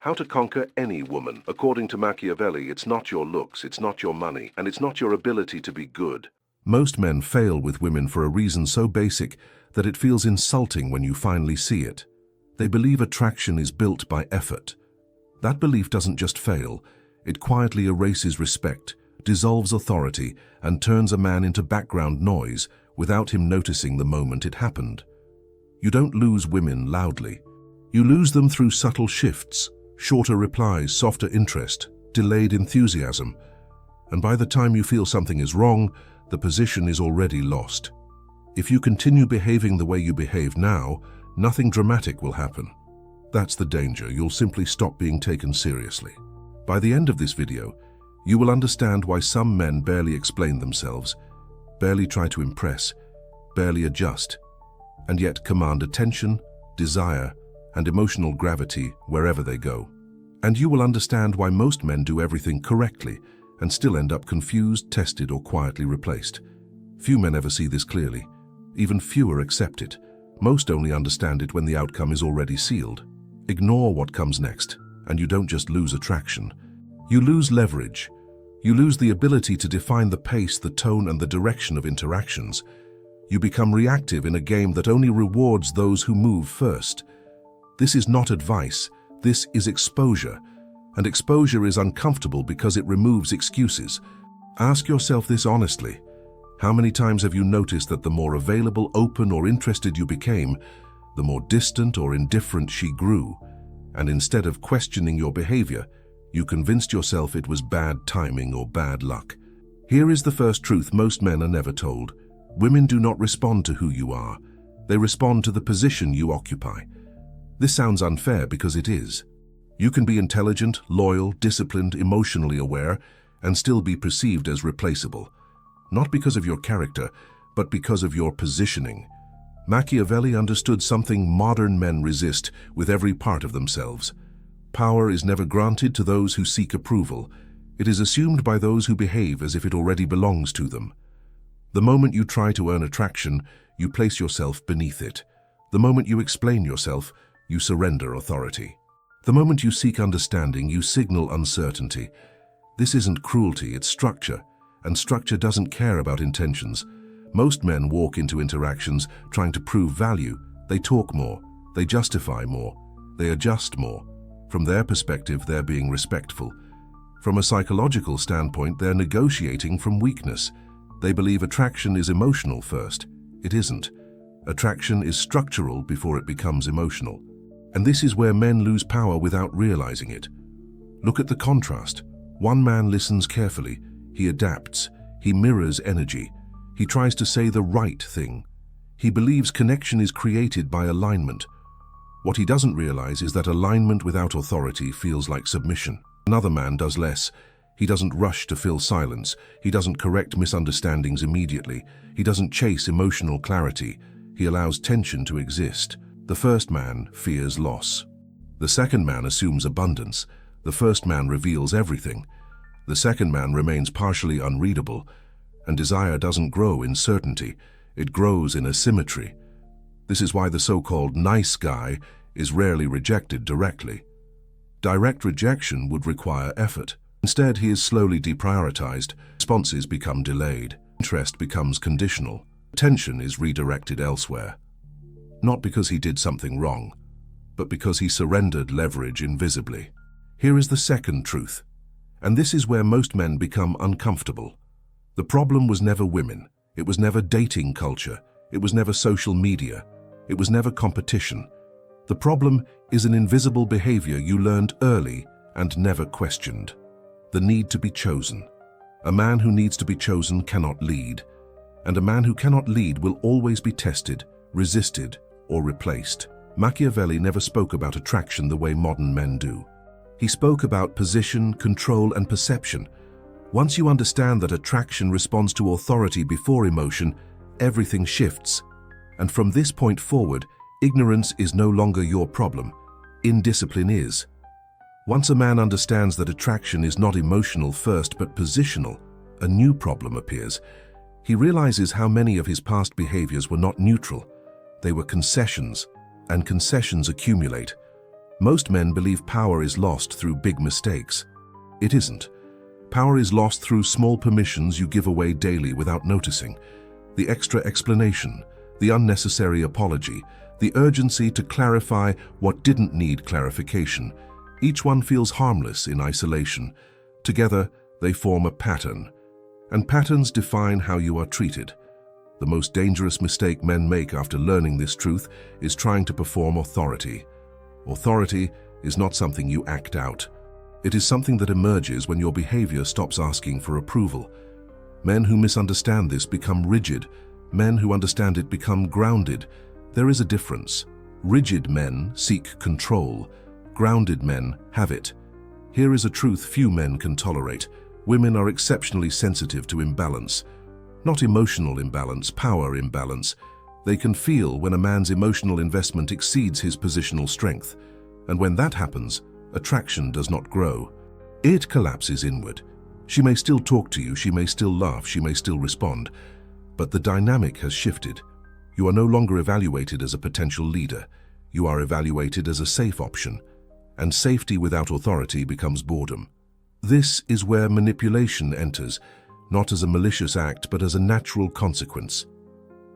How to conquer any woman. According to Machiavelli, it's not your looks, it's not your money, and it's not your ability to be good. Most men fail with women for a reason so basic that it feels insulting when you finally see it. They believe attraction is built by effort. That belief doesn't just fail, it quietly erases respect, dissolves authority, and turns a man into background noise without him noticing the moment it happened. You don't lose women loudly. You lose them through subtle shifts, shorter replies, softer interest, delayed enthusiasm. And by the time you feel something is wrong, the position is already lost. If you continue behaving the way you behave now, nothing dramatic will happen. That's the danger. You'll simply stop being taken seriously. By the end of this video, you will understand why some men barely explain themselves, barely try to impress, barely adjust, and yet command attention, desire, and emotional gravity wherever they go. And you will understand why most men do everything correctly and still end up confused, tested, or quietly replaced. Few men ever see this clearly. Even fewer accept it. Most only understand it when the outcome is already sealed. Ignore what comes next, and you don't just lose attraction. You lose leverage. You lose the ability to define the pace, the tone, and the direction of interactions. You become reactive in a game that only rewards those who move first. This is not advice, this is exposure. And exposure is uncomfortable because it removes excuses. Ask yourself this honestly. How many times have you noticed that the more available, open, or interested you became, the more distant or indifferent she grew? And instead of questioning your behavior, you convinced yourself it was bad timing or bad luck. Here is the first truth most men are never told. Women do not respond to who you are. They respond to the position you occupy. This sounds unfair because it is. You can be intelligent, loyal, disciplined, emotionally aware, and still be perceived as replaceable. Not because of your character, but because of your positioning. Machiavelli understood something modern men resist with every part of themselves. Power is never granted to those who seek approval. It is assumed by those who behave as if it already belongs to them. The moment you try to earn attraction, you place yourself beneath it. The moment you explain yourself, you surrender authority. The moment you seek understanding, you signal uncertainty. This isn't cruelty, it's structure, and structure doesn't care about intentions. Most men walk into interactions trying to prove value. They talk more, they justify more, they adjust more. From their perspective, they're being respectful. From a psychological standpoint, they're negotiating from weakness. They believe attraction is emotional first. It isn't. Attraction is structural before it becomes emotional. And this is where men lose power without realizing it. Look at the contrast. One man listens carefully. He adapts. He mirrors energy. He tries to say the right thing. He believes connection is created by alignment. What he doesn't realize is that alignment without authority feels like submission. Another man does less. He doesn't rush to fill silence. He doesn't correct misunderstandings immediately. He doesn't chase emotional clarity. He allows tension to exist. The first man fears loss. The second man assumes abundance. The first man reveals everything. The second man remains partially unreadable. And desire doesn't grow in certainty. It grows in asymmetry. This is why the so-called nice guy is rarely rejected directly. Direct rejection would require effort. Instead, he is slowly deprioritized. Responses become delayed. Interest becomes conditional. Attention is redirected elsewhere. Not because he did something wrong, but because he surrendered leverage invisibly. Here is the second truth, and this is where most men become uncomfortable. The problem was never women. It was never dating culture. It was never social media. It was never competition. The problem is an invisible behavior you learned early and never questioned. The need to be chosen. A man who needs to be chosen cannot lead, and a man who cannot lead will always be tested, resisted, or replaced. Machiavelli never spoke about attraction the way modern men do. He spoke about position, control, and perception. Once you understand that attraction responds to authority before emotion, everything shifts. And from this point forward, ignorance is no longer your problem. Indiscipline is. Once a man understands that attraction is not emotional first but positional, a new problem appears. He realizes how many of his past behaviors were not neutral. They were concessions, and concessions accumulate. Most men believe power is lost through big mistakes. It isn't. Power is lost through small permissions you give away daily without noticing. The extra explanation, the unnecessary apology, the urgency to clarify what didn't need clarification. Each one feels harmless in isolation. Together, they form a pattern. And patterns define how you are treated. The most dangerous mistake men make after learning this truth is trying to perform authority. Authority is not something you act out. It is something that emerges when your behavior stops asking for approval. Men who misunderstand this become rigid. Men who understand it become grounded. There is a difference. Rigid men seek control. Grounded men have it. Here is a truth few men can tolerate. Women are exceptionally sensitive to imbalance. Not emotional imbalance, power imbalance. They can feel when a man's emotional investment exceeds his positional strength. And when that happens, attraction does not grow. It collapses inward. She may still talk to you, she may still laugh, she may still respond. But the dynamic has shifted. You are no longer evaluated as a potential leader. You are evaluated as a safe option. And safety without authority becomes boredom. This is where manipulation enters, not as a malicious act, but as a natural consequence.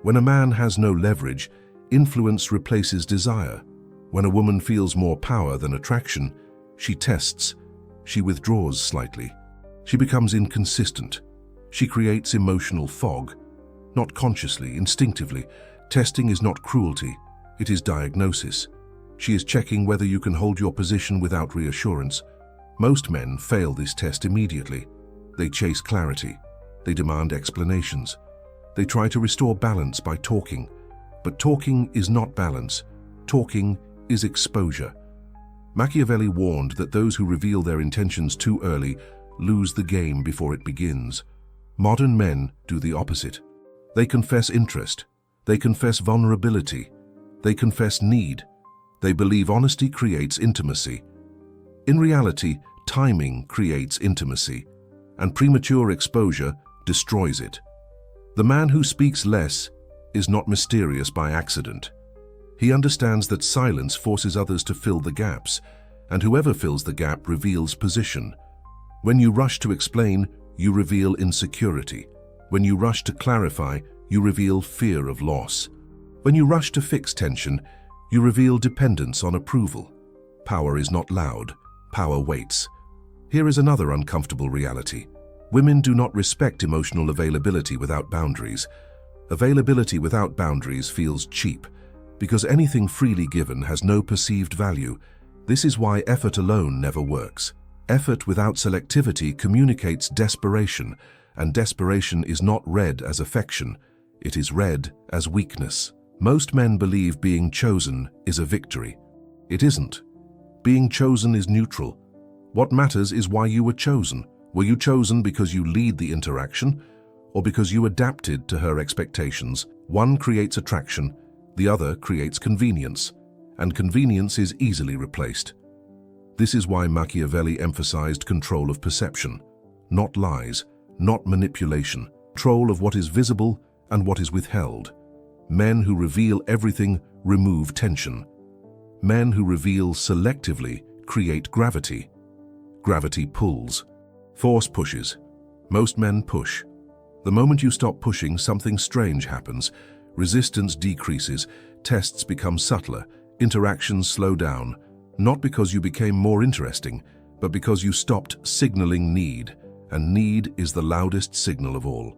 When a man has no leverage, influence replaces desire. When a woman feels more power than attraction, she tests. She withdraws slightly. She becomes inconsistent. She creates emotional fog. Not consciously, instinctively. Testing is not cruelty. It is diagnosis. She is checking whether you can hold your position without reassurance. Most men fail this test immediately. They chase clarity. They demand explanations. They try to restore balance by talking. But talking is not balance. Talking is exposure. Machiavelli warned that those who reveal their intentions too early lose the game before it begins. Modern men do the opposite. They confess interest. They confess vulnerability. They confess need. They believe honesty creates intimacy. In reality, timing creates intimacy, and premature exposure destroys it. The man who speaks less is not mysterious by accident. He understands that silence forces others to fill the gaps, and whoever fills the gap reveals position. When you rush to explain, you reveal insecurity. When you rush to clarify, you reveal fear of loss. When you rush to fix tension, you reveal dependence on approval. Power is not loud. Power waits. Here is another uncomfortable reality. Women do not respect emotional availability without boundaries. Availability without boundaries feels cheap, because anything freely given has no perceived value. This is why effort alone never works. Effort without selectivity communicates desperation, and desperation is not read as affection. It is read as weakness. Most men believe being chosen is a victory. It isn't. Being chosen is neutral. What matters is why you were chosen. Were you chosen because you lead the interaction, or because you adapted to her expectations? One creates attraction, the other creates convenience, and convenience is easily replaced. This is why Machiavelli emphasized control of perception, not lies, not manipulation, control of what is visible and what is withheld. Men who reveal everything remove tension. Men who reveal selectively create gravity. Gravity pulls. Force pushes. Most men push. The moment you stop pushing, something strange happens. Resistance decreases, tests become subtler, interactions slow down, not because you became more interesting, but because you stopped signaling need, and need is the loudest signal of all.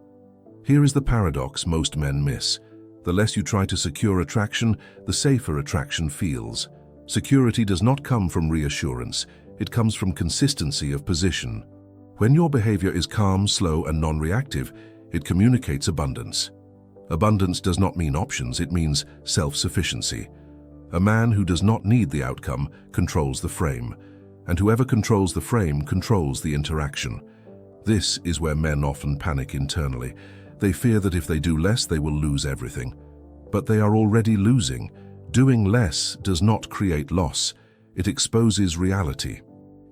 Here is the paradox most men miss. The less you try to secure attraction, the safer attraction feels. Security does not come from reassurance, it comes from consistency of position. When your behavior is calm, slow, and non-reactive, it communicates abundance. Abundance does not mean options, it means self-sufficiency. A man who does not need the outcome controls the frame, and whoever controls the frame controls the interaction. This is where men often panic internally. They fear that if they do less, they will lose everything. But they are already losing. Doing less does not create loss. It exposes reality.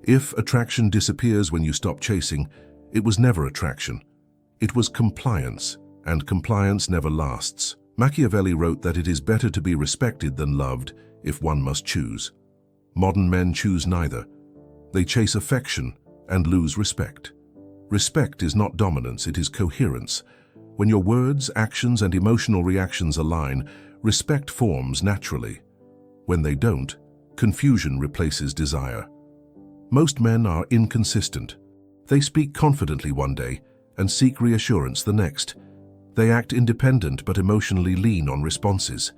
If attraction disappears when you stop chasing, it was never attraction. It was compliance, and compliance never lasts. Machiavelli wrote that it is better to be respected than loved if one must choose. Modern men choose neither. They chase affection and lose respect. Respect is not dominance, it is coherence. When your words, actions, and emotional reactions align, respect forms naturally. When they don't, confusion replaces desire. Most men are inconsistent. They speak confidently one day and seek reassurance the next. They act independent but emotionally lean on responses.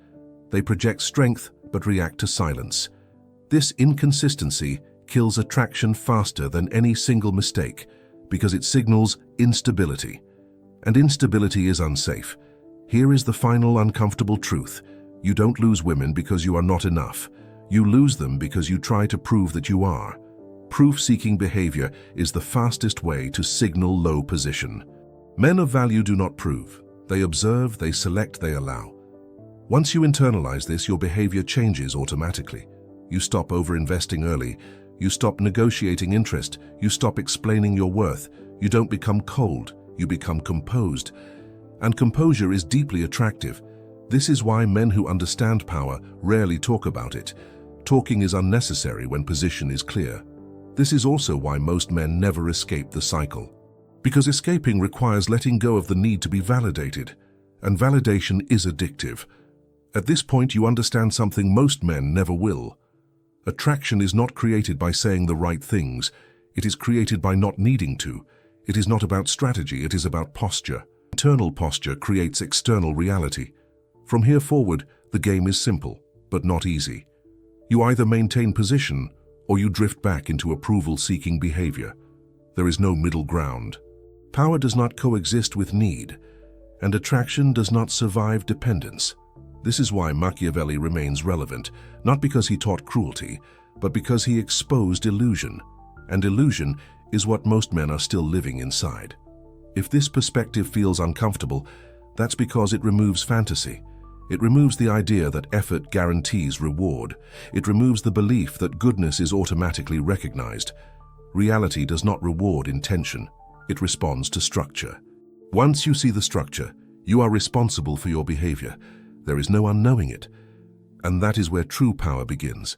They project strength but react to silence. This inconsistency kills attraction faster than any single mistake because it signals instability. And instability is unsafe. Here is the final uncomfortable truth. You don't lose women because you are not enough. You lose them because you try to prove that you are. Proof-seeking behavior is the fastest way to signal low position. Men of value do not prove. They observe, they select, they allow. Once you internalize this, your behavior changes automatically. You stop over-investing early. You stop negotiating interest. You stop explaining your worth. You don't become cold. You become composed. And composure is deeply attractive. This is why men who understand power rarely talk about it. Talking is unnecessary when position is clear. This is also why most men never escape the cycle. Because escaping requires letting go of the need to be validated. And validation is addictive. At this point, you understand something most men never will. Attraction is not created by saying the right things. It is created by not needing to. It is not about strategy, it is about posture. Internal posture creates external reality. From here forward, the game is simple, but not easy. You either maintain position, or you drift back into approval-seeking behavior. There is no middle ground. Power does not coexist with need, and attraction does not survive dependence. This is why Machiavelli remains relevant, not because he taught cruelty, but because he exposed illusion. And illusion is what most men are still living inside. If this perspective feels uncomfortable, that's because it removes fantasy. It removes the idea that effort guarantees reward. It removes the belief that goodness is automatically recognized. Reality does not reward intention. It responds to structure. Once you see the structure, you are responsible for your behavior. There is no unknowing it. And that is where true power begins.